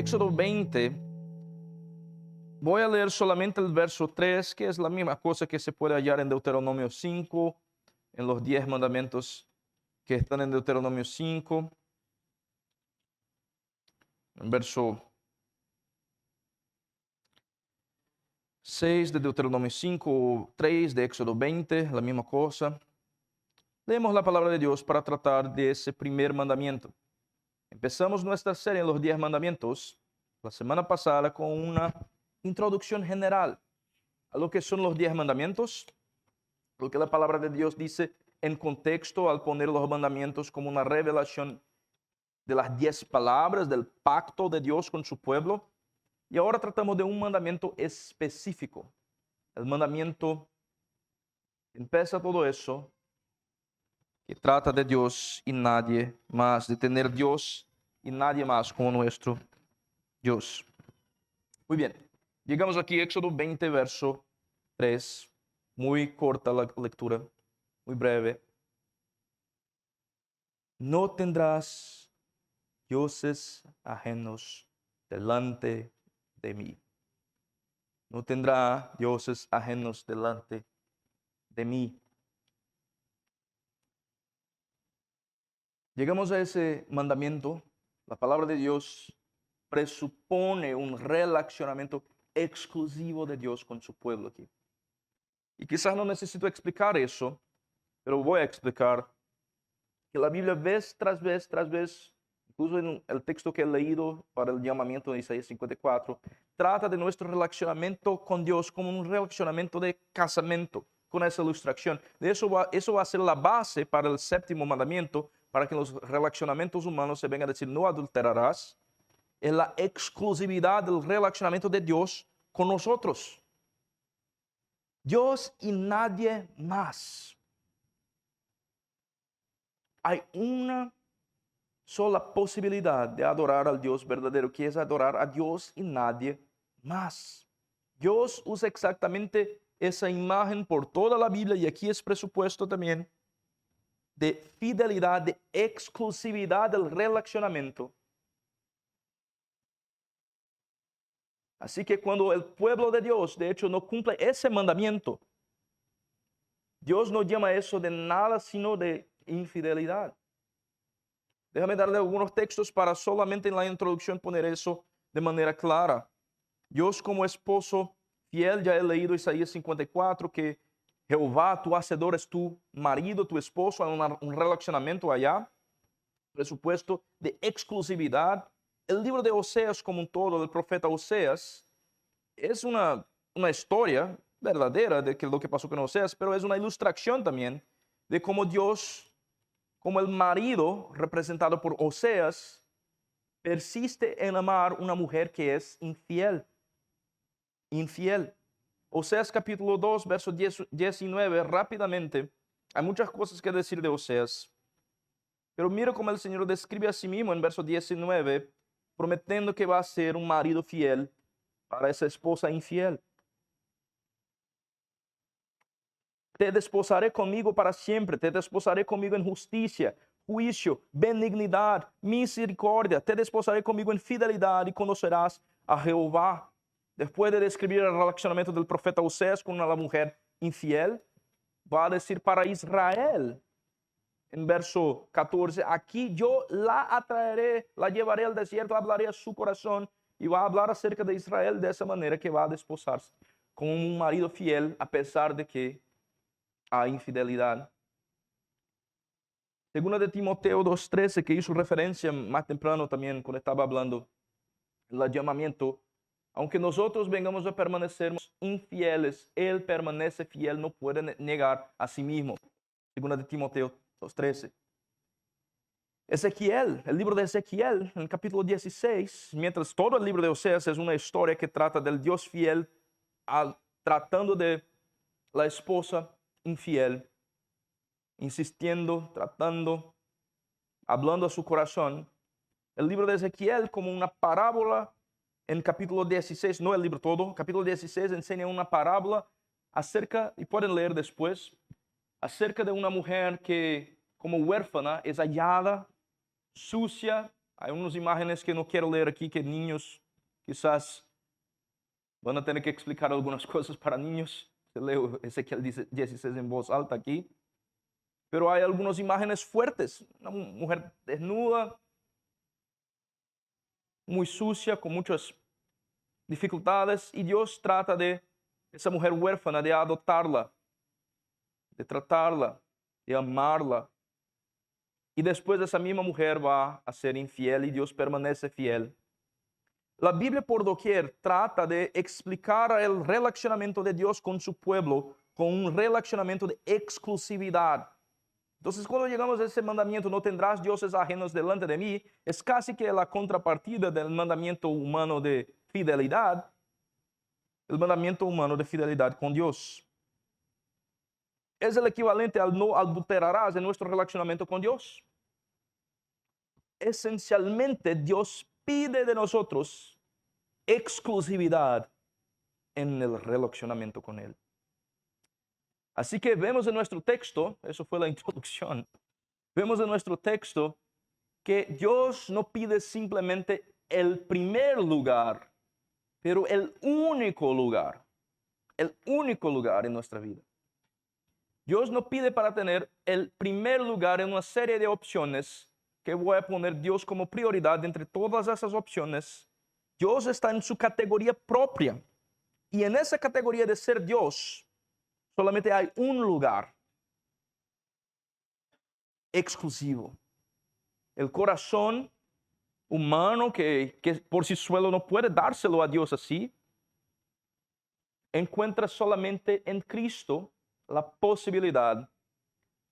Éxodo 20, voy a leer solamente el verso 3, que es la misma cosa que se puede hallar en Deuteronomio 5, en los 10 mandamientos que están en Deuteronomio 5. En verso 6 de Deuteronomio 5, 3 de Éxodo 20, la misma cosa. Leemos la palabra de Dios para tratar de ese primer mandamiento. Empezamos nuestra serie en los 10 mandamientos la semana pasada con una introducción general a lo que son los 10 mandamientos, lo que la palabra de Dios dice en contexto al poner los mandamientos como una revelación de las 10 palabras del pacto de Dios con su pueblo. Y ahora tratamos de un mandamiento específico. El mandamiento empieza todo eso, que trata de Dios y nadie más, de tener Dios y nadie más como nuestro Dios. Muy bien, llegamos aquí a Éxodo 20, verso 3. Muy corta la lectura, muy breve. No tendrás dioses ajenos delante de mí. No tendrá dioses ajenos delante de mí. Llegamos a ese mandamiento. La palabra de Dios presupone un relacionamiento exclusivo de Dios con su pueblo aquí. Y quizás no necesito explicar eso, pero voy a explicar que la Biblia vez tras vez, incluso en el texto que he leído para el llamamiento de Isaías 54, trata de nuestro relacionamiento con Dios como un relacionamiento de casamiento, con esa ilustración. Eso va a ser la base para el séptimo mandamiento, para que en los relacionamientos humanos se venga a decir, no adulterarás. Es la exclusividad del relacionamiento de Dios con nosotros. Dios y nadie más. Hay una sola posibilidad de adorar al Dios verdadero, que es adorar a Dios y nadie más. Dios usa exactamente esa imagen por toda la Biblia y aquí es presupuesto también de fidelidad, de exclusividad del relacionamiento. Así que cuando el pueblo de Dios, de hecho, no cumple ese mandamiento, Dios no llama eso de nada sino de infidelidad. Déjame darle algunos textos para solamente en la introducción poner eso de manera clara. Dios como esposo fiel, ya he leído Isaías 54, que Jehová, tu hacedor, es tu marido, tu esposo, hay un relacionamiento allá, presupuesto de exclusividad. El libro de Oseas como un todo, del profeta Oseas, es una historia verdadera de lo que pasó con Oseas, pero es una ilustración también de cómo Dios, como el marido representado por Oseas, persiste en amar una mujer que es infiel. Infiel. Oseas capítulo 2, verso 19, rápidamente. Hay muchas cosas que decir de Oseas, pero mira cómo el Señor describe a sí mismo en verso 19, prometiendo que va a ser un marido fiel para esa esposa infiel. Te desposaré conmigo para siempre, te desposaré conmigo en justicia, juicio, benignidad, misericordia, te desposaré conmigo en fidelidad y conocerás a Jehová. Después de describir el relacionamiento del profeta Oseas con una mujer infiel, va a decir para Israel, en verso 14, aquí yo la atraeré, la llevaré al desierto, hablaré a su corazón y va a hablar acerca de Israel de esa manera que va a desposarse con un marido fiel a pesar de que hay infidelidad. Segunda de Timoteo 2:13, que hizo referencia más temprano también cuando estaba hablando del llamamiento. Aunque nosotros vengamos a permanecer infieles, Él permanece fiel, no puede negar a sí mismo. Segunda de Timoteo 2:13. Ezequiel, el libro de Ezequiel, en el capítulo 16, mientras todo el libro de Oseas es una historia que trata del Dios fiel tratando de la esposa infiel, insistiendo, tratando, hablando a su corazón. El libro de Ezequiel como una parábola en capítulo 16, no el libro todo, capítulo 16 enseña una parábola acerca, y pueden leer después, acerca de una mujer que como huérfana es hallada, sucia, Hay unas imágenes que no quiero leer aquí, que niños quizás van a tener que explicar algunas cosas para niños. Se leo Ezequiel 16 en voz alta aquí. Pero hay algunas imágenes fuertes. Una mujer desnuda, muy sucia, con muchas dificultades. Y Dios trata de esa mujer huérfana, de adoptarla, de tratarla, de amarla. Y después esa misma mujer va a ser infiel y Dios permanece fiel. La Biblia por doquier trata de explicar el relacionamiento de Dios con su pueblo con un relacionamiento de exclusividad. Entonces, cuando llegamos a ese mandamiento, no tendrás dioses ajenos delante de mí, es casi que la contrapartida del mandamiento humano de fidelidad, el mandamiento humano de fidelidad con Dios. Es el equivalente al no adulterarás en nuestro relacionamiento con Dios. Esencialmente, Dios pide de nosotros exclusividad en el relacionamiento con Él. Así que vemos en nuestro texto, eso fue la introducción, vemos en nuestro texto que Dios no pide simplemente el primer lugar, pero el único lugar en nuestra vida. Dios no pide para tener el primer lugar en una serie de opciones que voy a poner Dios como prioridad entre todas esas opciones. Dios está en su categoría propia y en esa categoría de ser Dios solamente hay un lugar exclusivo. El corazón humano que por sí solo no puede dárselo a Dios así, encuentra solamente en Cristo la posibilidad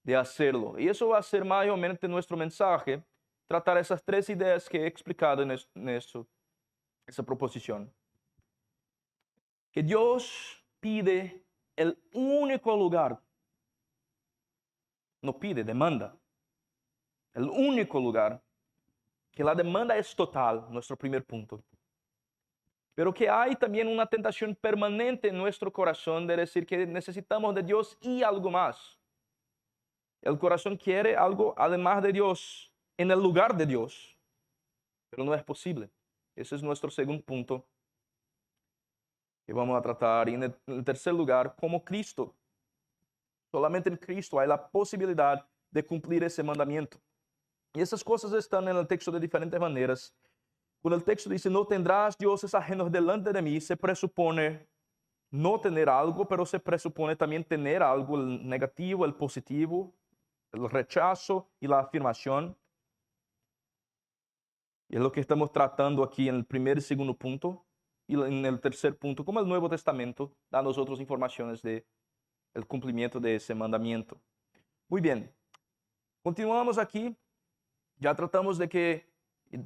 de hacerlo. Y eso va a ser mayormente nuestro mensaje, tratar esas tres ideas que he explicado en esa proposición. Que Dios pide el único lugar, no pide, demanda. El único lugar, que la demanda es total, nuestro primer punto. Pero que hay también una tentación permanente en nuestro corazón de decir que necesitamos de Dios y algo más. El corazón quiere algo además de Dios, en el lugar de Dios, pero no es posible. Ese es nuestro segundo punto que vamos a tratar. Y en el tercer lugar, como Cristo. Solamente en Cristo hay la posibilidad de cumplir ese mandamiento. Y esas cosas están en el texto de diferentes maneras. Cuando el texto dice, no tendrás dioses ajenos delante de mí, se presupone no tener algo, pero se presupone también tener algo, el negativo, el positivo, el rechazo y la afirmación. Y es lo que estamos tratando aquí en el primer y segundo punto. Y en el tercer punto, como el Nuevo Testamento da a nosotros informaciones de el cumplimiento de ese mandamiento. Muy bien, continuamos aquí. Ya tratamos de que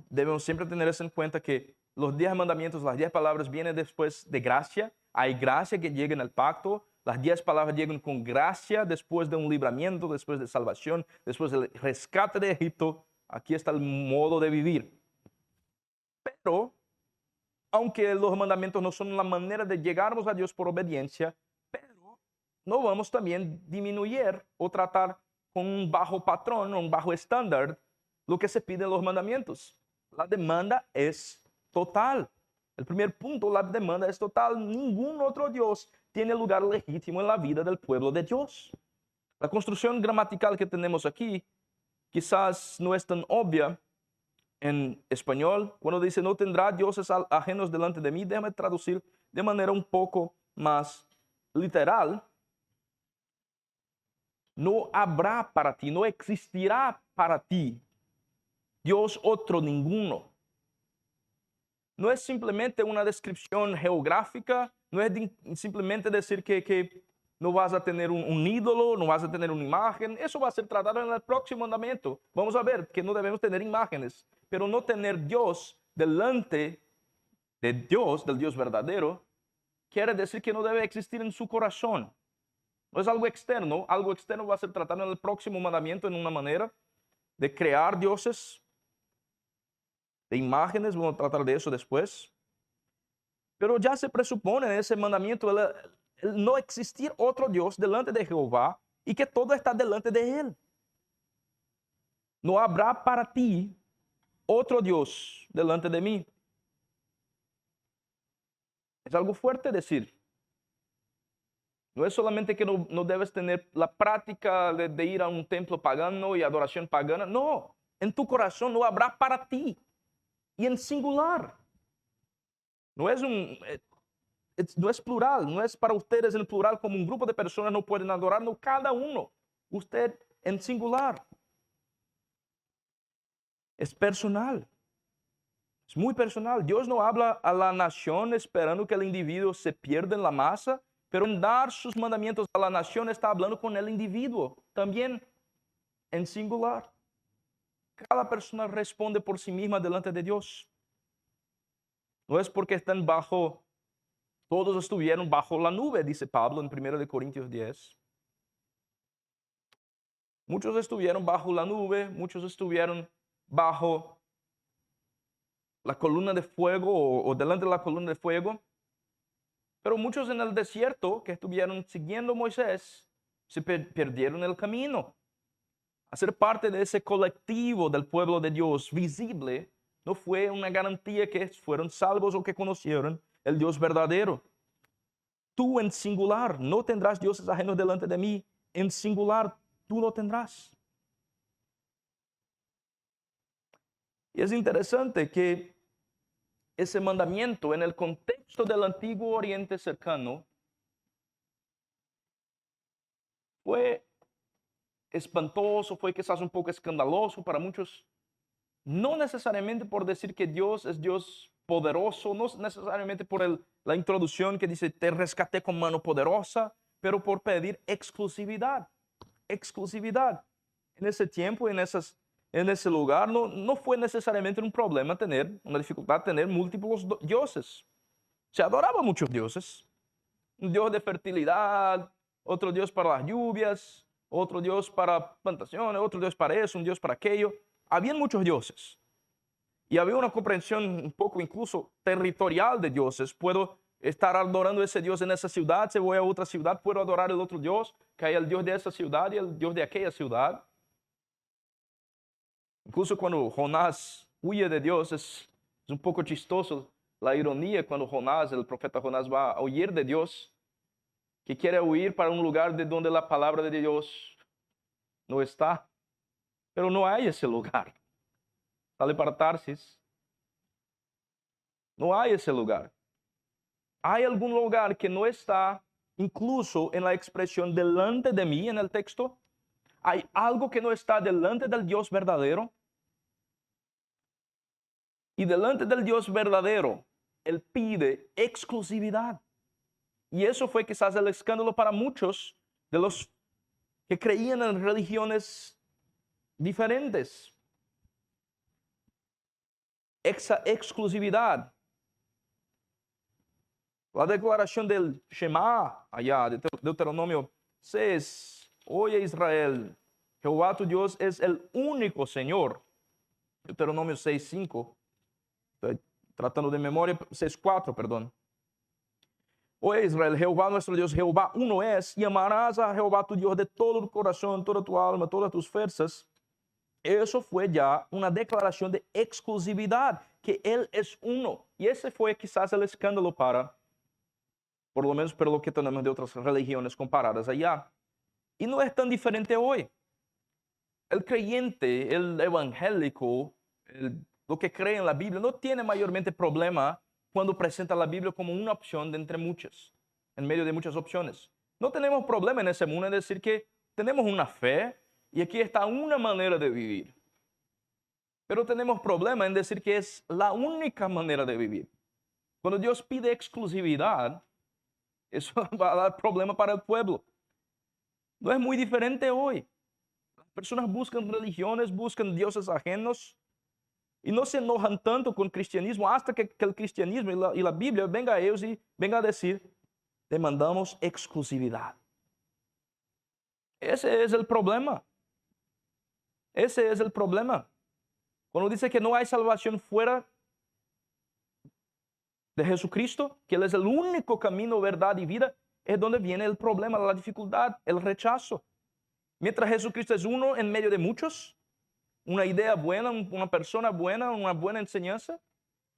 debemos siempre tener eso en cuenta, que los 10 mandamientos, las 10 palabras vienen después de gracia. Hay gracia que llega en el pacto. Las 10 palabras llegan con gracia después de un libramiento, después de salvación, después del rescate de Egipto. Aquí está el modo de vivir. Pero, aunque los mandamientos no son la manera de llegarnos a Dios por obediencia, pero no vamos también disminuir o tratar con un bajo patrón o un bajo estándar lo que se pide en los mandamientos. La demanda es total. El primer punto, la demanda es total. Ningún otro Dios tiene lugar legítimo en la vida del pueblo de Dios. La construcción gramatical que tenemos aquí quizás no es tan obvia en español. Cuando dice no tendrá dioses ajenos delante de mí, déjame traducir de manera un poco más literal. No habrá para ti, no existirá para ti Dios otro ninguno. No es simplemente una descripción geográfica, no es simplemente decir que no vas a tener un ídolo, no vas a tener una imagen. Eso va a ser tratado en el próximo mandamiento. Vamos a ver que no debemos tener imágenes, pero no tener Dios delante de Dios, del Dios verdadero, quiere decir que no debe existir en su corazón. No es algo externo va a ser tratado en el próximo mandamiento en una manera de crear dioses, de imágenes, vamos a tratar de eso después. Pero ya se presupone en ese mandamiento el no existir otro Dios delante de Jehová y que todo está delante de Él. No habrá para ti otro Dios delante de mí. Es algo fuerte decir. No es solamente que no debes tener la práctica de ir a un templo pagano y adoración pagana. No, en tu corazón no habrá para ti. Y en singular. No es plural, no es para ustedes en plural como un grupo de personas no pueden adorar, no, cada uno. Usted en singular. Es personal. Es muy personal. Dios no habla a la nación esperando que el individuo se pierda en la masa, pero en dar sus mandamientos a la nación está hablando con el individuo, también en singular. Cada persona responde por sí misma delante de Dios. No es porque todos estuvieron bajo la nube, dice Pablo en 1 Corintios 10. Muchos estuvieron bajo la nube, muchos estuvieron bajo la columna de fuego o delante de la columna de fuego. Pero muchos en el desierto que estuvieron siguiendo a Moisés se perdieron el camino. Hacer parte de ese colectivo del pueblo de Dios visible no fue una garantía que fueron salvos o que conocieron el Dios verdadero. Tú en singular no tendrás dioses ajenos delante de mí. En singular tú no tendrás. Y es interesante que ese mandamiento en el contexto del antiguo Oriente cercano fue espantoso, fue quizás un poco escandaloso para muchos. No necesariamente por decir que Dios es Dios poderoso, no necesariamente por la introducción que dice, te rescaté con mano poderosa, pero por pedir exclusividad. Exclusividad. En ese tiempo, en ese lugar, no fue necesariamente un problema una dificultad tener múltiples dioses. Se adoraban muchos dioses. Un dios de fertilidad, otro dios para las lluvias, otro dios para plantaciones, otro dios para eso, un dios para aquello. Habían muchos dioses. Y había una comprensión un poco incluso territorial de dioses. Puedo estar adorando a ese dios en esa ciudad, si voy a otra ciudad, puedo adorar el otro dios, que hay el dios de esa ciudad y el dios de aquella ciudad. Incluso cuando Jonás huye de Dios, es un poco chistoso la ironía cuando el profeta Jonás va a huir de Dios, que quiere huir para un lugar de donde la palabra de Dios no está, pero no hay ese lugar. Sale para Tarsis. No hay ese lugar. Hay algún lugar que no está incluso en la expresión delante de mí en el texto. Hay algo que no está delante del Dios verdadero. Y delante del Dios verdadero, Él pide exclusividad. Y eso fue quizás el escándalo para muchos de los que creían en religiones diferentes. Esa exclusividad. La declaración del Shema, allá de Deuteronomio 6. Oye Israel, Jehová tu Dios es el único Señor. Deuteronomio 6:5. Estoy tratando de memoria. 6:4, perdón. Oye Israel, Jehová nuestro Dios, Jehová uno es, y amarás a Jehová tu Dios de todo tu corazón, toda tu alma, todas tus fuerzas. Eso fue ya una declaración de exclusividad, que Él es uno. Y ese fue quizás el escándalo por lo menos por lo que tenemos de otras religiones comparadas allá. Y no es tan diferente hoy. El creyente, el evangélico, lo que cree en la Biblia, no tiene mayormente problema cuando presenta la Biblia como una opción de entre muchas, en medio de muchas opciones. No tenemos problema en ese mundo en decir que tenemos una fe y aquí está una manera de vivir. Pero tenemos problema en decir que es la única manera de vivir. Cuando Dios pide exclusividad, eso va a dar problema para el pueblo. No es muy diferente hoy. Las personas buscan religiones, buscan dioses ajenos y no se enojan tanto con el cristianismo hasta que el cristianismo y la Biblia venga a ellos y venga a decir, demandamos exclusividad. Ese es el problema. Ese es el problema. Cuando dice que no hay salvación fuera de Jesucristo, que Él es el único camino, verdad y vida, es donde viene el problema, la dificultad, el rechazo. Mientras Jesucristo es uno en medio de muchos, una idea buena, una persona buena, una buena enseñanza,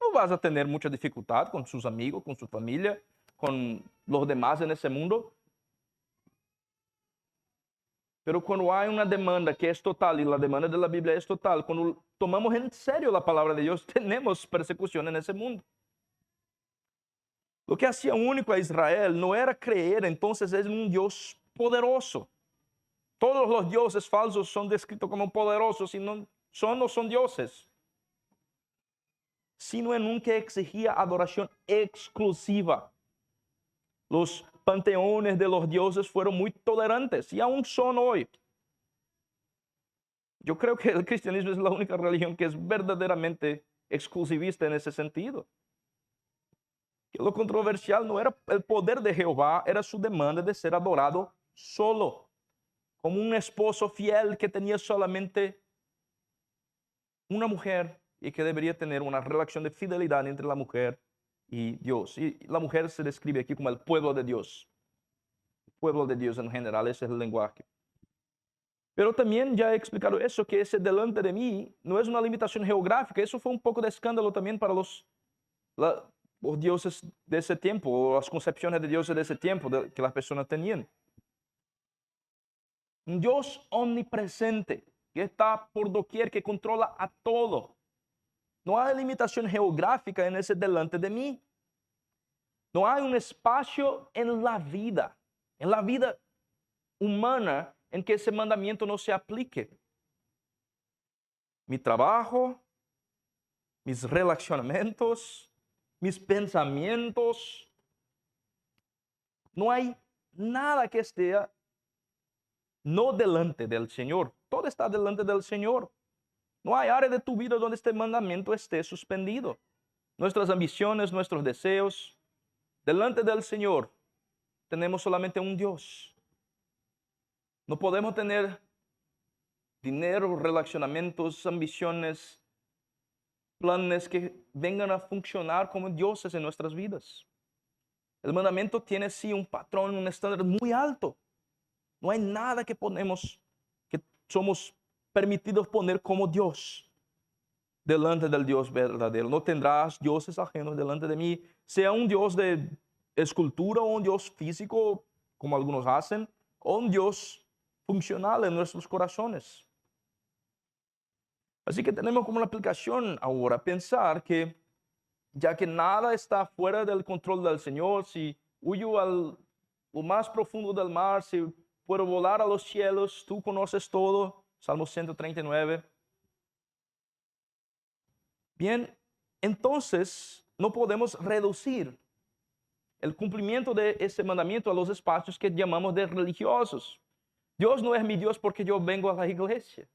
no vas a tener mucha dificultad con sus amigos, con su familia, con los demás en ese mundo. Pero cuando hay una demanda que es total, y la demanda de la Biblia es total, cuando tomamos en serio la palabra de Dios, tenemos persecución en ese mundo. Lo que hacía único a Israel no era creer entonces en un Dios poderoso. Todos los dioses falsos son descritos como poderosos y no son dioses, sino en un que exigía adoración exclusiva. Los panteones de los dioses fueron muy tolerantes y aún son hoy. Yo creo que el cristianismo es la única religión que es verdaderamente exclusivista en ese sentido. Que lo controversial no era el poder de Jehová, era su demanda de ser adorado solo, como un esposo fiel que tenía solamente una mujer y que debería tener una relación de fidelidad entre la mujer y Dios. Y la mujer se describe aquí como el pueblo de Dios. El pueblo de Dios en general, ese es el lenguaje. Pero también ya he explicado eso, que ese delante de mí no es una limitación geográfica. Eso fue un poco de escándalo también para los dioses de ese tiempo, o las concepciones de dioses de ese tiempo que las personas tenían. Un Dios omnipresente, que está por doquier, que controla a todo. No hay limitación geográfica en ese delante de mí. No hay un espacio en la vida humana, en que ese mandamiento no se aplique. Mi trabajo, mis relacionamientos, mis pensamientos, no hay nada que esté no delante del Señor. Todo está delante del Señor. No hay área de tu vida donde este mandamiento esté suspendido. Nuestras ambiciones, nuestros deseos, delante del Señor tenemos solamente un Dios. No podemos tener dinero, relacionamientos, ambiciones, planes que vengan a funcionar como dioses en nuestras vidas. El mandamiento tiene sí un patrón, un estándar muy alto. No hay nada que somos permitidos poner como Dios delante del Dios verdadero. No tendrás dioses ajenos delante de mí, sea un Dios de escultura o un Dios físico, como algunos hacen, o un Dios funcional en nuestros corazones. Así que tenemos como una aplicación ahora pensar que ya que nada está fuera del control del Señor, si huyo lo más profundo del mar, si puedo volar a los cielos, tú conoces todo, Salmo 139. Bien, entonces no podemos reducir el cumplimiento de ese mandamiento a los espacios que llamamos de religiosos. Dios no es mi Dios porque yo vengo a la iglesia.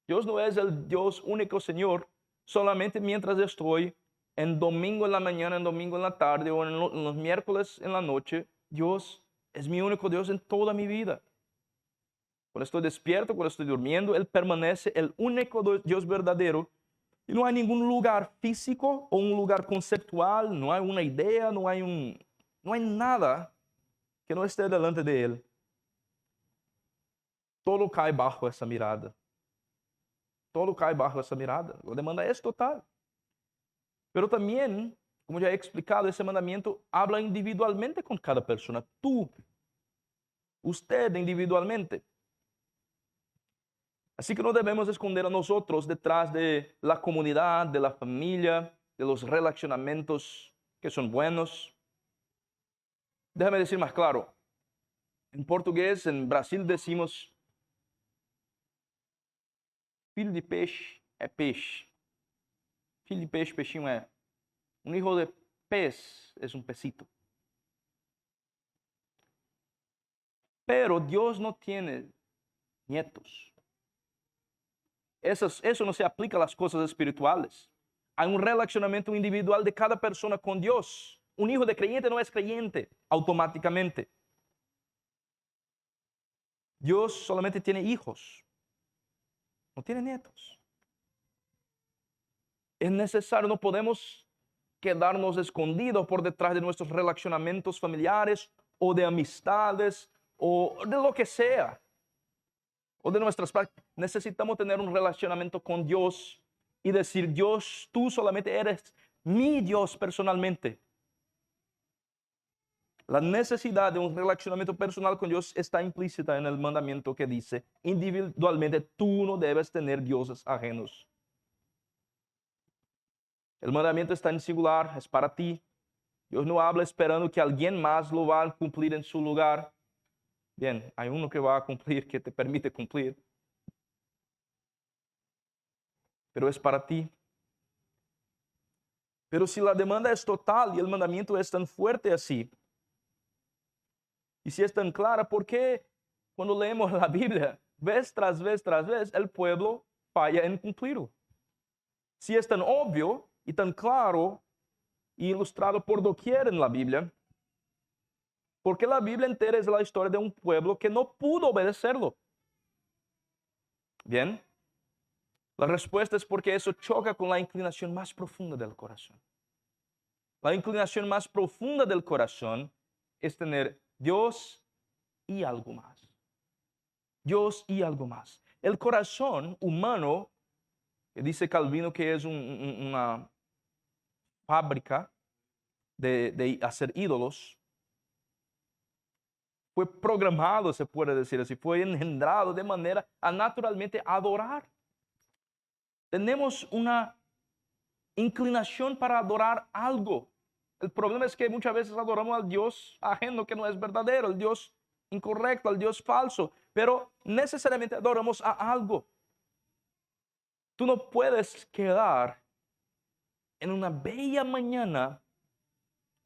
Dios no es el Dios único Señor solamente mientras estoy en domingo en la mañana, en domingo en la tarde o en los miércoles en la noche. Dios es mi único Dios en toda mi vida. Cuando estoy despierto, cuando estoy durmiendo, Él permanece el único Dios verdadero. Y no hay ningún lugar físico o un lugar conceptual, no hay una idea, no hay nada que no esté delante de Él. Todo cae bajo esa mirada. Todo cae bajo esa mirada. La demanda es total. Pero también, como ya he explicado, ese mandamiento habla individualmente con cada persona. Tú, usted individualmente. Así que no debemos esconder a nosotros detrás de la comunidad, de la familia, de los relacionamientos que son buenos. Déjame decir más claro. En portugués, en Brasil decimos filho de peixe é peixe. Filho de peixe, peixinho é. Un hijo de pez es un pesito. Pero Dios no tiene nietos. Eso no se aplica a las cosas espirituales. Hay un relacionamiento individual de cada persona con Dios. Un hijo de creyente no es creyente automáticamente. Dios solamente tiene hijos, no tiene nietos. Es necesario, no podemos quedarnos escondidos por detrás de nuestros relacionamientos familiares o de amistades o de lo que sea. o de nuestras prácticas. Necesitamos tener un relacionamiento con Dios y decir, Dios, tú solamente eres mi Dios personalmente. La necesidad de un relacionamiento personal con Dios está implícita en el mandamiento que dice, individualmente tú no debes tener dioses ajenos. El mandamiento está en singular, es para ti. Dios no habla esperando que alguien más lo va a cumplir en su lugar. Bien, hay uno que va a cumplir, que te permite cumplir. Pero es para ti. Pero si la demanda es total y el mandamiento es tan fuerte así, y si es tan clara, ¿por qué cuando leemos la Biblia, vez tras vez tras vez, el pueblo falla en cumplirlo? Si es tan obvio y tan claro y ilustrado por doquier en la Biblia, ¿por qué la Biblia entera es la historia de un pueblo que no pudo obedecerlo? Bien, la respuesta es porque eso choca con la inclinación más profunda del corazón. La inclinación más profunda del corazón es tener Dios y algo más. Dios y algo más. El corazón humano, que dice Calvino que es una fábrica de hacer ídolos, fue programado, se puede decir así, fue engendrado de manera a naturalmente adorar. Tenemos una inclinación para adorar algo. El problema es que muchas veces adoramos al Dios ajeno que no es verdadero, al Dios incorrecto, al Dios falso, pero necesariamente adoramos a algo. Tú no puedes quedar en una bella mañana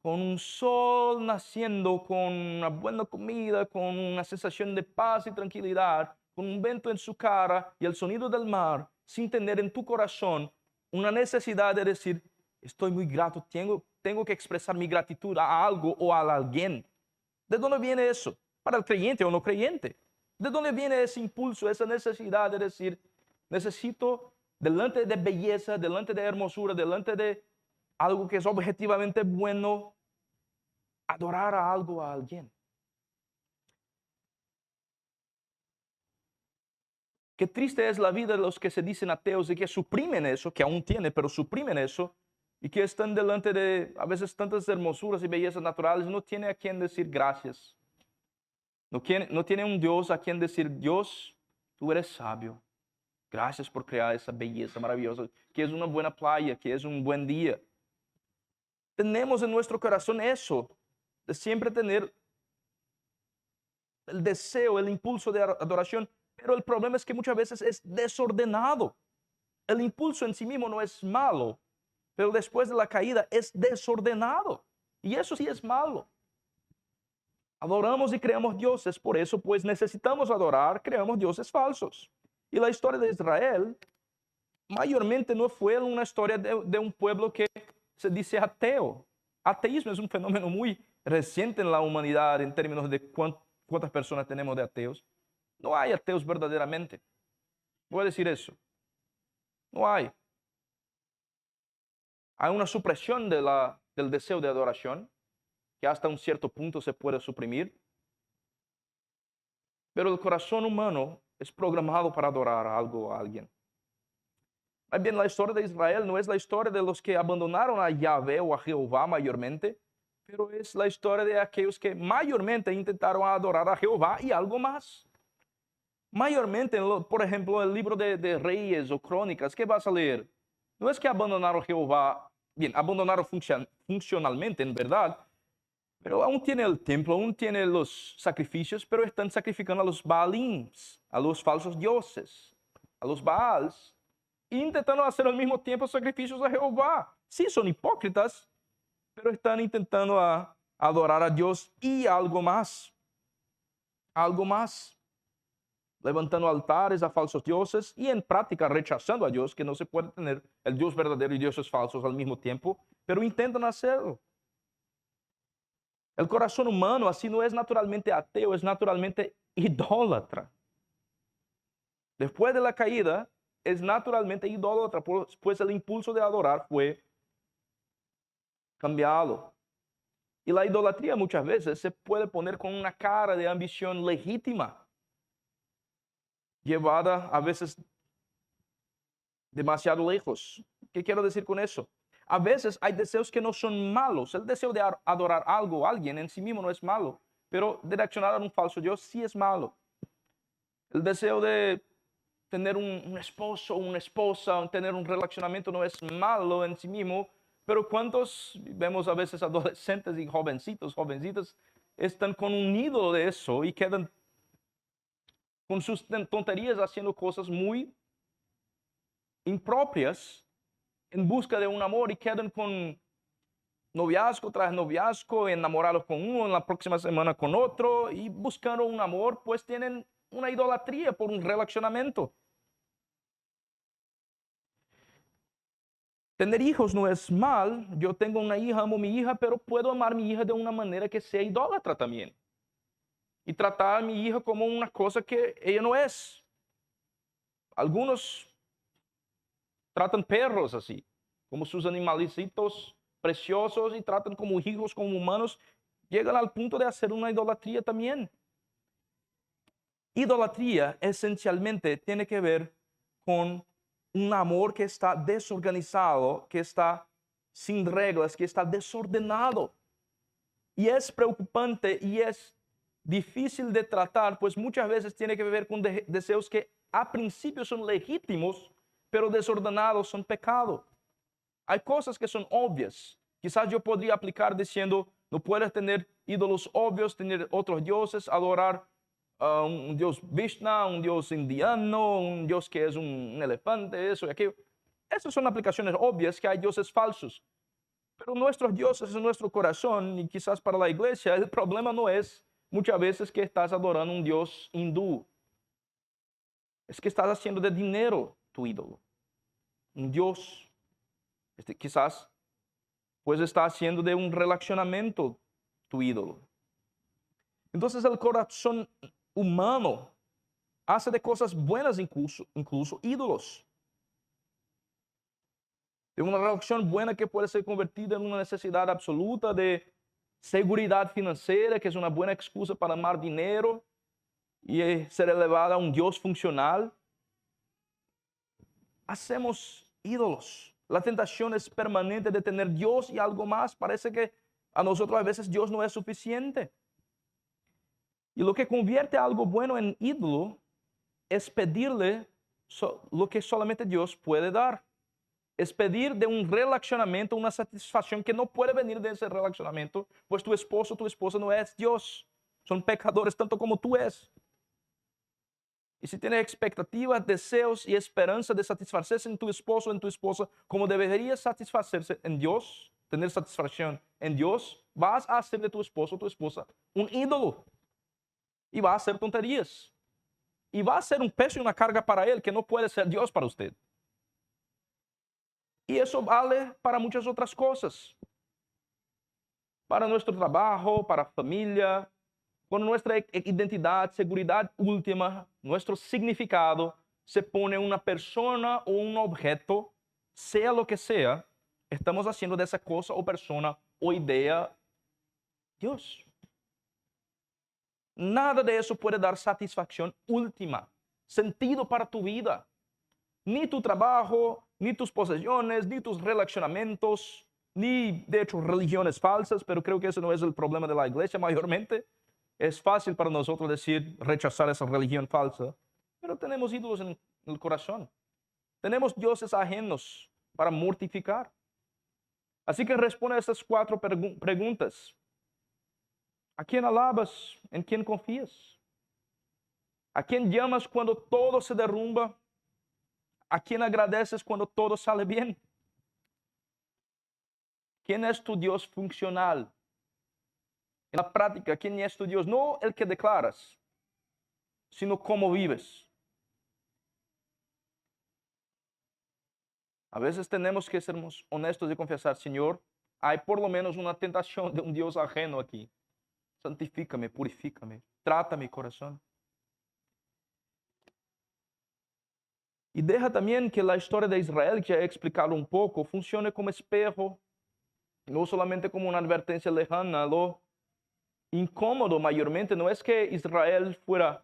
con un sol naciendo, con una buena comida, con una sensación de paz y tranquilidad, con un viento en su cara y el sonido del mar, sin tener en tu corazón una necesidad de decir, estoy muy grato, tengo que expresar mi gratitud a algo o a alguien. ¿De dónde viene eso? Para el creyente o no creyente. ¿De dónde viene ese impulso, esa necesidad de decir, necesito delante de belleza, delante de hermosura, delante de algo que es objetivamente bueno, adorar a algo, a alguien? Qué triste es la vida de los que se dicen ateos y que suprimen eso, que aún tienen, pero suprimen eso, y que están delante de a veces tantas hermosuras y bellezas naturales, no tiene a quien decir gracias. No tiene un Dios a quien decir, Dios, tú eres sabio. Gracias por crear esa belleza maravillosa, que es una buena playa, que es un buen día. Tenemos en nuestro corazón eso, de siempre tener el deseo, el impulso de adoración, pero el problema es que muchas veces es desordenado. El impulso en sí mismo no es malo, pero después de la caída es desordenado. Y eso sí es malo. Adoramos y creamos dioses, por eso pues necesitamos adorar, creamos dioses falsos. Y la historia de Israel mayormente no fue una historia de un pueblo que se dice ateo. Ateísmo es un fenómeno muy reciente en la humanidad en términos de cuántas personas tenemos de ateos. No hay ateos verdaderamente. Voy a decir eso. No hay. Hay una supresión del deseo de adoración, que hasta un cierto punto se puede suprimir. Pero el corazón humano es programado para adorar a algo o a alguien. Más bien, la historia de Israel no es la historia de los que abandonaron a Yahvé o a Jehová mayormente, pero es la historia de aquellos que mayormente intentaron adorar a Jehová y algo más. Mayormente, por ejemplo, el libro de Reyes o Crónicas, ¿qué vas a leer? No es que abandonaron a Jehová, bien, abandonaron funcionalmente, en verdad, pero aún tiene el templo, aún tiene los sacrificios, pero están sacrificando a los Baalims, a los falsos dioses, a los Baals, intentando hacer al mismo tiempo sacrificios a Jehová. Sí, son hipócritas, pero están intentando adorar a Dios y algo más. Algo más. Levantando altares a falsos dioses y en práctica rechazando a Dios, que no se puede tener el Dios verdadero y dioses falsos al mismo tiempo, pero intentan hacerlo. El corazón humano así no es naturalmente ateo, es naturalmente idólatra. Después de la caída, es naturalmente idólatra, pues el impulso de adorar fue cambiado. Y la idolatría muchas veces se puede poner con una cara de ambición legítima. llevada a veces demasiado lejos. ¿Qué quiero decir con eso? A veces hay deseos que no son malos. El deseo de adorar algo o alguien en sí mismo no es malo, pero de reaccionar a un falso Dios sí es malo. El deseo de tener un esposo o una esposa, tener un relacionamiento no es malo en sí mismo, pero ¿cuántos vemos a veces adolescentes y jovencitas, están con un ídolo de eso y quedan con sus tonterías haciendo cosas muy impropias en busca de un amor y quedan con noviazgo tras noviazgo, enamorados con uno, en la próxima semana con otro y buscando un amor, pues tienen una idolatría por un relacionamiento. Tener hijos no es mal. Yo tengo una hija, amo a mi hija, pero puedo amar a mi hija de una manera que sea idólatra también. Y tratar a mi hija como una cosa que ella no es. Algunos tratan perros así, como sus animalicitos preciosos y tratan como hijos, como humanos. Llegan al punto de hacer una idolatría también. Idolatría esencialmente tiene que ver con un amor que está desorganizado, que está sin reglas, que está desordenado. Y es preocupante y es difícil de tratar, pues muchas veces tiene que ver con deseos que a principio son legítimos, pero desordenados son pecado. Hay cosas que son obvias. Quizás yo podría aplicar diciendo, no puedes tener ídolos obvios, tener otros dioses, adorar a un dios Vishnu, un dios indiano, un dios que es un elefante, eso y aquello. Esas son aplicaciones obvias que hay dioses falsos. Pero nuestros dioses en nuestro corazón y quizás para la iglesia, el problema no es muchas veces que estás adorando un dios hindú. Es que estás haciendo de dinero tu ídolo. Un dios, quizás, pues está haciendo de un relacionamiento tu ídolo. Entonces el corazón humano hace de cosas buenas incluso ídolos. De una relación buena que puede ser convertida en una necesidad absoluta de seguridad financiera, que es una buena excusa para amar dinero y ser elevada a un Dios funcional. Hacemos ídolos. La tentación es permanente de tener Dios y algo más. Parece que a nosotros a veces Dios no es suficiente. Y lo que convierte algo bueno en ídolo es pedirle lo que solamente Dios puede dar. Es pedir de un relacionamiento una satisfacción que no puede venir de ese relacionamiento, pues tu esposo o tu esposa no es Dios. Son pecadores tanto como tú es. Y si tienes expectativas, deseos y esperanza de satisfacerse en tu esposo o en tu esposa, como debería satisfacerse en Dios, tener satisfacción en Dios, vas a hacer de tu esposo o tu esposa un ídolo. Y va a hacer tonterías. Y va a ser un peso y una carga para él que no puede ser Dios para usted. Y eso vale para muchas otras cosas. Para nuestro trabajo, para familia, con nuestra identidad, seguridad última, nuestro significado, se pone una persona o un objeto, sea lo que sea, estamos haciendo de esa cosa o persona o idea Dios. Nada de eso puede dar satisfacción última, sentido para tu vida. Ni tu trabajo, ni tus posesiones, ni tus relacionamientos, ni de hecho religiones falsas, pero creo que ese no es el problema de la iglesia mayormente. Es fácil para nosotros decir rechazar esa religión falsa, pero tenemos ídolos en el corazón. Tenemos dioses ajenos para mortificar. Así que responde a estas 4 preguntas. ¿A quién alabas? ¿En quién confías? ¿A quién llamas cuando todo se derrumba? ¿A quién agradeces cuando todo sale bien? ¿Quién es tu Dios funcional? En la práctica, ¿quién es tu Dios? No el que declaras, sino cómo vives. A veces tenemos que ser honestos y confesar, Señor, hay por lo menos una tentación de un Dios ajeno aquí. Santifícame, purifícame, trata mi corazón. Y deja también que la historia de Israel, que ya he explicado un poco, funcione como espejo, no solamente como una advertencia lejana. Lo incómodo mayormente no es que Israel fuera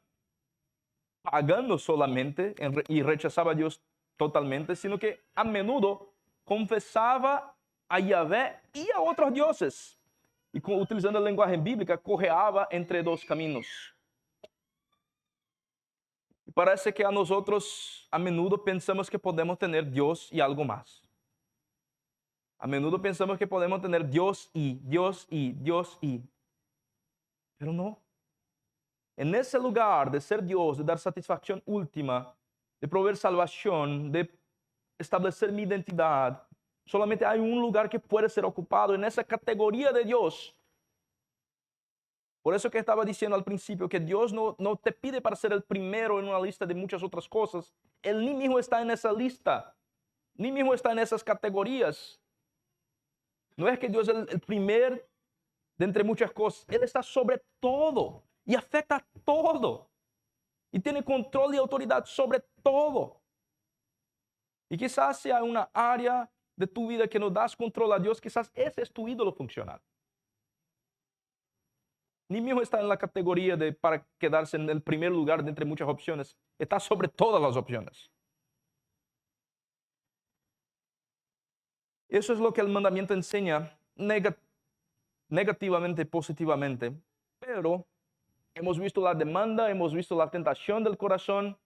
pagando solamente y rechazaba a Dios totalmente, sino que a menudo confesaba a Yahvé y a otros dioses. Y utilizando el lenguaje bíblico, cojeaba entre dos caminos. Y parece que a nosotros a menudo pensamos que podemos tener Dios y algo más. A menudo pensamos que podemos tener Dios y, Dios y, Dios y. Pero no. En ese lugar de ser Dios, de dar satisfacción última, de proveer salvación, de establecer mi identidad, solamente hay un lugar que puede ser ocupado en esa categoría de Dios. Por eso que estaba diciendo al principio que Dios no te pide para ser el primero en una lista de muchas otras cosas. Él ni mismo está en esa lista, ni mismo está en esas categorías. No es que Dios es el primer de entre muchas cosas. Él está sobre todo y afecta todo. Y tiene control y autoridad sobre todo. Y quizás sea una área de tu vida que no das control a Dios, quizás ese es tu ídolo funcional. Ni mismo está en la categoría de para quedarse en el primer lugar de entre muchas opciones. Está sobre todas las opciones. Eso es lo que el mandamiento enseña negativamente y positivamente. Pero hemos visto la demanda, hemos visto la tentación del corazón.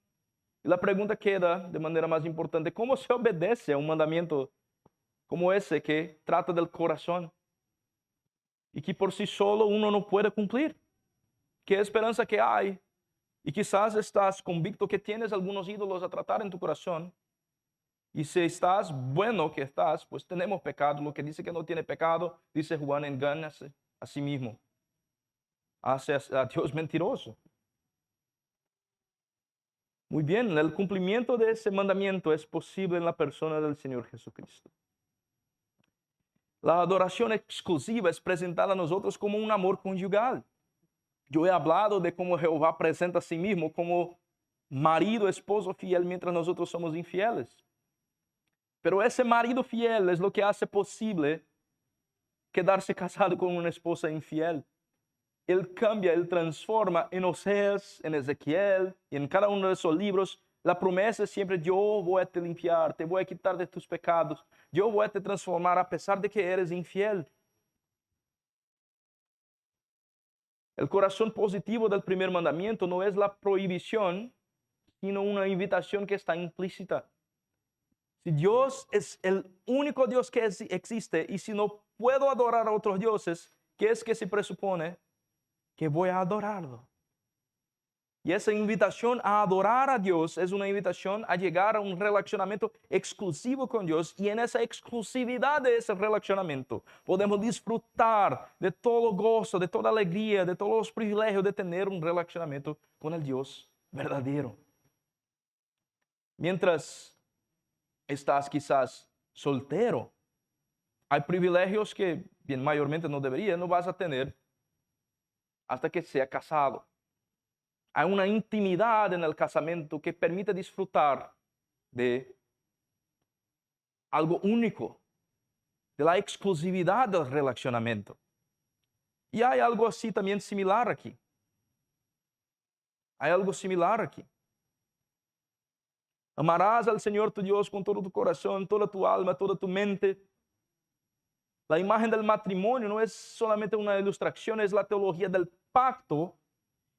Y la pregunta queda de manera más importante: ¿cómo se obedece a un mandamiento como ese que trata del corazón y que por sí solo uno no puede cumplir? ¿Qué esperanza que hay? Y quizás estás convicto que tienes algunos ídolos a tratar en tu corazón. Y si estás bueno que estás, pues tenemos pecado. Lo que dice que no tiene pecado, dice Juan, engánase a sí mismo. Hace a Dios mentiroso. Muy bien, el cumplimiento de ese mandamiento es posible en la persona del Señor Jesucristo. La adoración exclusiva es presentada a nosotros como un amor conyugal. Yo he hablado de cómo Jehová presenta a sí mismo como marido, esposo fiel, mientras nosotros somos infieles. Pero ese marido fiel es lo que hace posible quedarse casado con una esposa infiel. Él cambia, Él transforma en Oseas, en Ezequiel y en cada uno de esos libros. La promesa es siempre: yo voy a te limpiar, te voy a quitar de tus pecados, yo voy a te transformar a pesar de que eres infiel. El corazón positivo del primer mandamiento no es la prohibición, sino una invitación que está implícita. Si Dios es el único Dios que existe y si no puedo adorar a otros dioses, ¿qué es que se presupone? Que voy a adorarlo. Y esa invitación a adorar a Dios es una invitación a llegar a un relacionamiento exclusivo con Dios, y en esa exclusividad de ese relacionamiento podemos disfrutar de todo gozo, de toda alegría, de todos los privilegios de tener un relacionamiento con el Dios verdadero. Mientras estás quizás soltero, hay privilegios que bien mayormente no vas a tener hasta que sea casado. Hay una intimidad en el casamiento que permite disfrutar de algo único, de la exclusividad del relacionamiento. Y hay algo así también similar aquí. Hay algo similar aquí. Amarás al Señor tu Dios con todo tu corazón, toda tu alma, toda tu mente. La imagen del matrimonio no es solamente una ilustración, es la teología del pacto.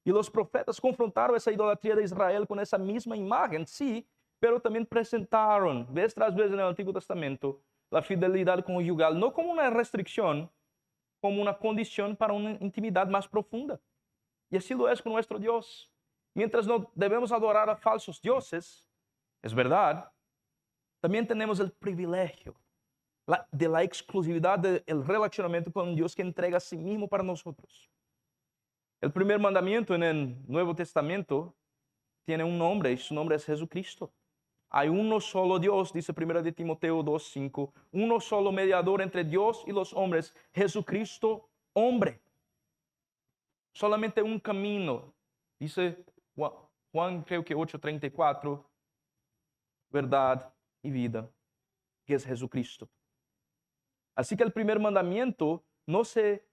Y los profetas confrontaron esa idolatría de Israel con esa misma imagen, sí, pero también presentaron vez tras vez en el Antiguo Testamento la fidelidad conyugal, no como una restricción, como una condición para una intimidad más profunda. Y así lo es con nuestro Dios. Mientras no debemos adorar a falsos dioses, es verdad, también tenemos el privilegio de la exclusividad del relacionamiento con un Dios que entrega a sí mismo para nosotros. El primer mandamiento en el Nuevo Testamento tiene un nombre y su nombre es Jesucristo. Hay uno solo Dios, dice 1 de Timoteo 2:5, uno solo mediador entre Dios y los hombres, Jesucristo hombre. Solamente un camino, dice Juan creo que 8:34, verdad y vida, que es Jesucristo. Así que el primer mandamiento no se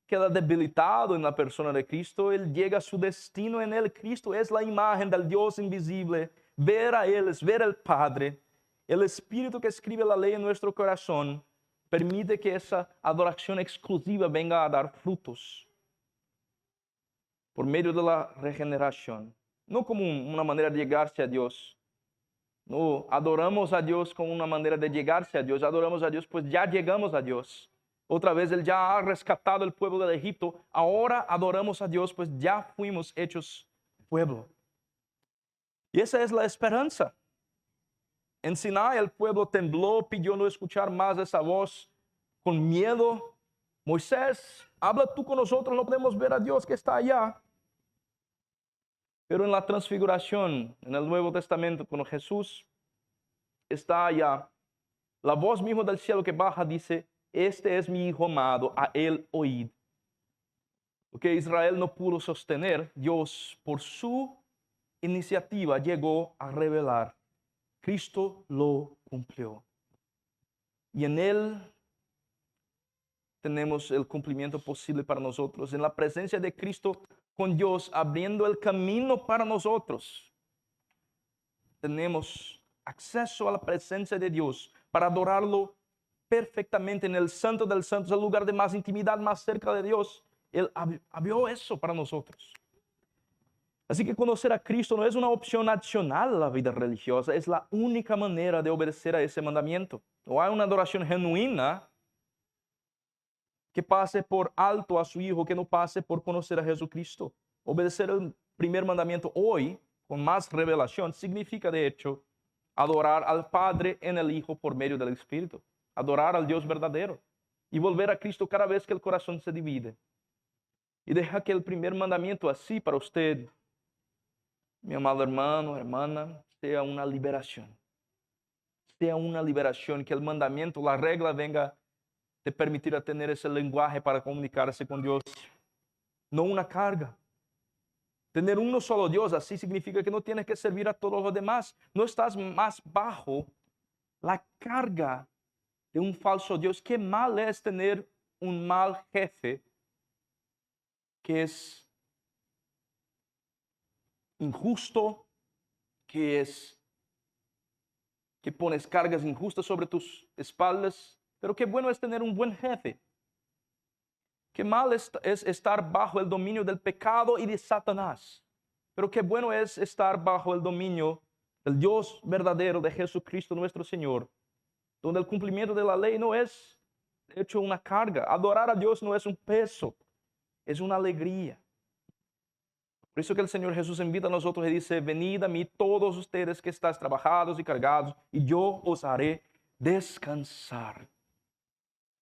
queda debilitado en la persona de Cristo, él llega a su destino en él. Cristo es la imagen del Dios invisible. Ver a Él es ver al Padre. El Espíritu que escribe la ley en nuestro corazón permite que esa adoración exclusiva venga a dar frutos por medio de la regeneración. No como una manera de llegarse a Dios. No adoramos a Dios como una manera de llegarse a Dios. Adoramos a Dios pues ya llegamos a Dios. Otra vez Él ya ha rescatado el pueblo del Egipto. Ahora adoramos a Dios pues ya fuimos hechos pueblo. Y esa es la esperanza. En Sinai el pueblo tembló, pidió no escuchar más esa voz con miedo. Moisés, habla tú con nosotros, no podemos ver a Dios que está allá. Pero en la transfiguración, en el Nuevo Testamento, cuando Jesús está allá, la voz misma del cielo que baja dice, este es mi Hijo amado, a él oíd. Lo que Israel no pudo sostener, Dios por su iniciativa llegó a revelar. Cristo lo cumplió. Y en Él tenemos el cumplimiento posible para nosotros. En la presencia de Cristo con Dios, abriendo el camino para nosotros, tenemos acceso a la presencia de Dios para adorarlo perfectamente en el Santo del Santos, el lugar de más intimidad, más cerca de Dios. Él abrió eso para nosotros. Así que conocer a Cristo no es una opción adicional a la vida religiosa, es la única manera de obedecer a ese mandamiento. No hay una adoración genuina que pase por alto a su Hijo, que no pase por conocer a Jesucristo. Obedecer el primer mandamiento hoy, con más revelación, significa de hecho adorar al Padre en el Hijo por medio del Espíritu. Adorar al Dios verdadero y volver a Cristo cada vez que el corazón se divide. Y deja que el primer mandamiento así para usted, mi amado hermano, hermana, sea una liberación. Sea una liberación, que el mandamiento, la regla venga te permitirá tener ese lenguaje para comunicarse con Dios. No una carga. Tener uno solo Dios así significa que no tienes que servir a todos los demás. No estás más bajo la carga de un falso Dios. Qué mal es tener un mal jefe que es injusto, que pones cargas injustas sobre tus espaldas, pero qué bueno es tener un buen jefe. Qué mal es estar bajo el dominio del pecado y de Satanás, pero qué bueno es estar bajo el dominio del Dios verdadero, de Jesucristo nuestro Señor, donde el cumplimiento de la ley no es, de hecho, una carga. Adorar a Dios no es un peso, es una alegría. Por eso que el Señor Jesús invita a nosotros y dice, venid a mí todos ustedes que estáis trabajados y cargados, y yo os haré descansar.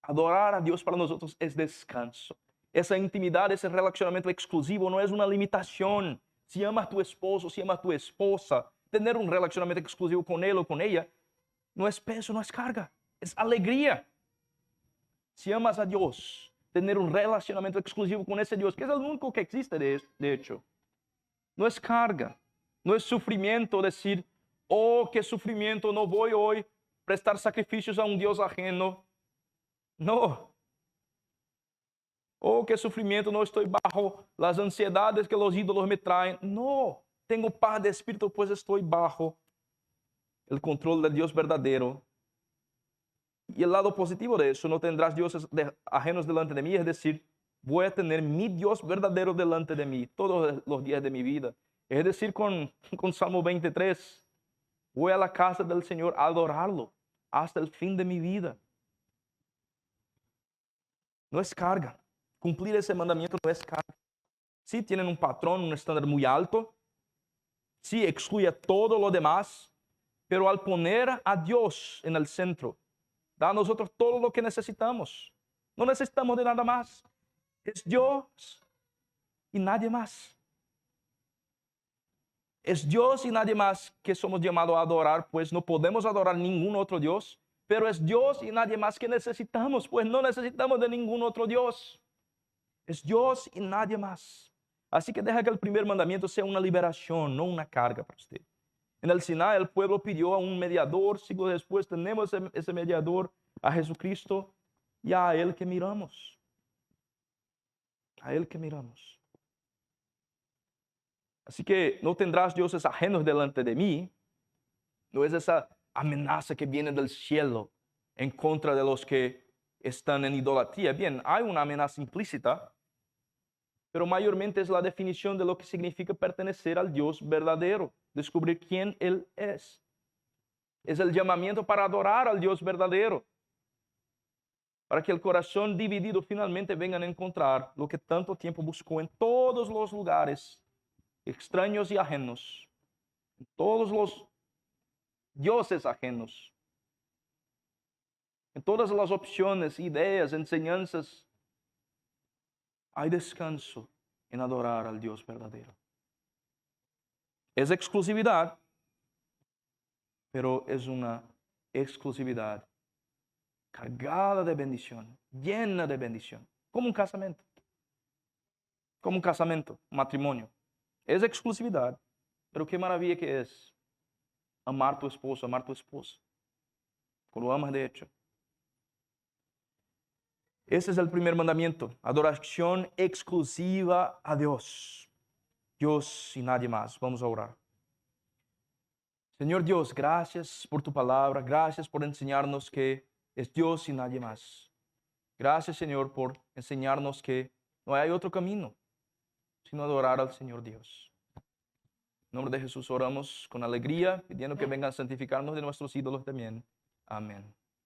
Adorar a Dios para nosotros es descanso. Esa intimidad, ese relacionamiento exclusivo no es una limitación. Si amas a tu esposo, si amas a tu esposa, tener un relacionamiento exclusivo con él o con ella no es peso, no es carga, es alegría. Si amas a Dios, tener un relacionamiento exclusivo con ese Dios, que es el único que existe de hecho, no es carga, no es sufrimiento decir, oh, qué sufrimiento, no voy hoy a prestar sacrificios a un Dios ajeno. No. Oh, qué sufrimiento, no estoy bajo las ansiedades que los ídolos me traen. No, tengo paz de espíritu, pues estoy bajo el control del Dios verdadero. Y el lado positivo de eso, no tendrás dioses ajenos delante de mí, es decir, voy a tener mi Dios verdadero delante de mí todos los días de mi vida. Es decir, con Salmo 23, voy a la casa del Señor a adorarlo hasta el fin de mi vida. No es carga. Cumplir ese mandamiento no es carga. Sí tienen un patrón, un estándar muy alto. Sí excluye todo lo demás. Pero al poner a Dios en el centro, da a nosotros todo lo que necesitamos. No necesitamos de nada más. Es Dios y nadie más. Es Dios y nadie más que somos llamados a adorar, pues no podemos adorar ningún otro Dios. Pero es Dios y nadie más que necesitamos, pues no necesitamos de ningún otro Dios. Es Dios y nadie más. Así que deja que el primer mandamiento sea una liberación, no una carga para usted. En el Sinai el pueblo pidió a un mediador, siglos después tenemos ese mediador, a Jesucristo, y a Él que miramos. A Él que miramos. Así que no tendrás dioses ajenos delante de mí. No es esa amenaza que viene del cielo en contra de los que están en idolatría. Bien, hay una amenaza implícita, pero mayormente es la definición de lo que significa pertenecer al Dios verdadero, descubrir quién Él es. Es el llamamiento para adorar al Dios verdadero, para que el corazón dividido finalmente venga a encontrar lo que tanto tiempo buscó en todos los lugares, extraños y ajenos, en todos los dioses ajenos, en todas las opciones, ideas, enseñanzas. Hay descanso en adorar al Dios verdadero. Es exclusividad, pero es una exclusividad cargada de bendición, llena de bendición, como un casamiento, un matrimonio. Es exclusividad, pero qué maravilla que es amar a tu esposo, amar a tu esposa, como lo amas de hecho. Ese es el primer mandamiento, adoración exclusiva a Dios. Dios y nadie más. Vamos a orar. Señor Dios, gracias por tu palabra, gracias por enseñarnos que es Dios y nadie más. Gracias, Señor, por enseñarnos que no hay otro camino sino adorar al Señor Dios. En nombre de Jesús oramos con alegría, pidiendo que vengan a santificarnos de nuestros ídolos también. Amén.